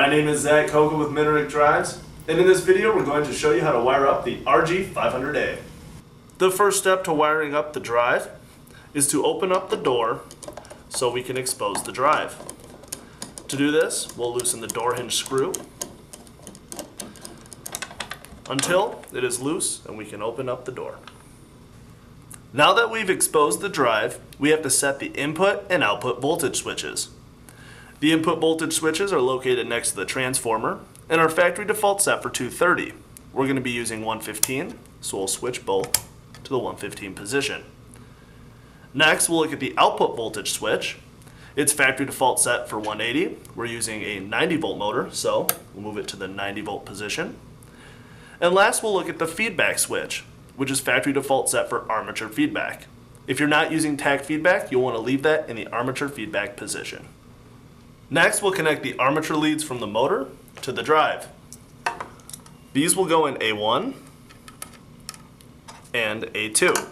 My name is Zach Koga with Minarik Drives, and in this video we're going to show you how to wire up the RG500A. The first step to wiring up the drive is to open up the door so we can expose the drive. To do this, we'll loosen the door hinge screw until it is loose and we can open up the door. Now that we've exposed the drive, we have to set the input and output voltage switches. The input voltage switches are located next to the transformer and are factory default set for 230. We're going to be using 115, so we'll switch both to the 115 position. Next, we'll look at the output voltage switch. It's factory default set for 180. We're using a 90 volt motor, so we'll move it to the 90 volt position. And last, we'll look at the feedback switch, which is factory default set for armature feedback. If you're not using tach feedback, you'll want to leave that in the armature feedback position. Next, we'll connect the armature leads from the motor to the drive. These will go in A1 and A2.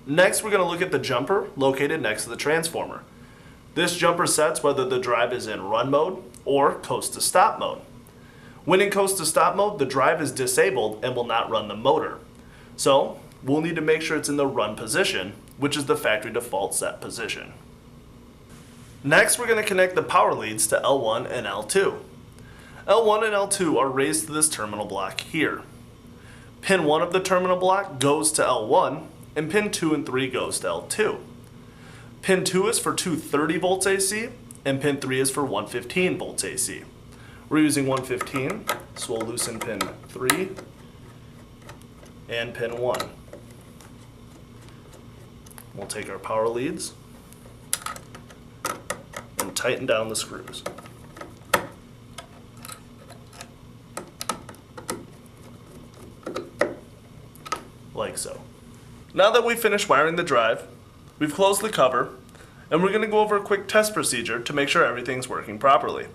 Next, we're going to look at the jumper located next to the transformer. This jumper sets whether the drive is in run mode or coast to stop mode. When in coast to stop mode, the drive is disabled and will not run the motor. So we'll need to make sure it's in the run position, which is the factory default set position. Next, we're going to connect the power leads to L1 and L2. L1 and L2 are raised to this terminal block here. Pin 1 of the terminal block goes to L1 and pin 2 and 3 goes to L2. Pin 2 is for 230 volts AC and pin 3 is for 115 volts AC. We're using 115, so we'll loosen pin 3 and pin 1. We'll take our power leads and tighten down the screws. Like so. Now that we've finished wiring the drive, we've closed the cover, and we're going to go over a quick test procedure to make sure everything's working properly.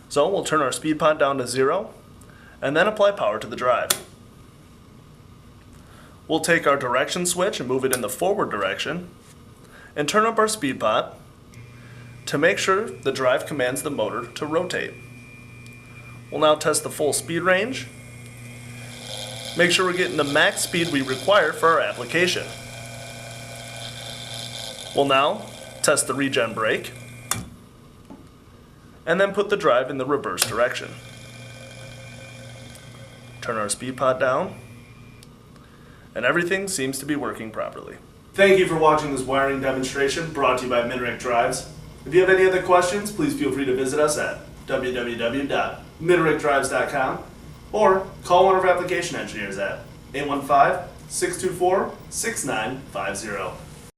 So we'll turn our speed pot down to 0, and then apply power to the drive. We'll take our direction switch and move it in the forward direction, and turn up our speed pot to make sure the drive commands the motor to rotate. We'll now test the full speed range. Make sure we're getting the max speed we require for our application. We'll now test the regen brake, and then put the drive in the reverse direction. Turn our speed pot down, and everything seems to be working properly. Thank you for watching this wiring demonstration brought to you by Minarik Drives. If you have any other questions, please feel free to visit us at www.minarikdrives.com or call one of our application engineers at 815-624-6950.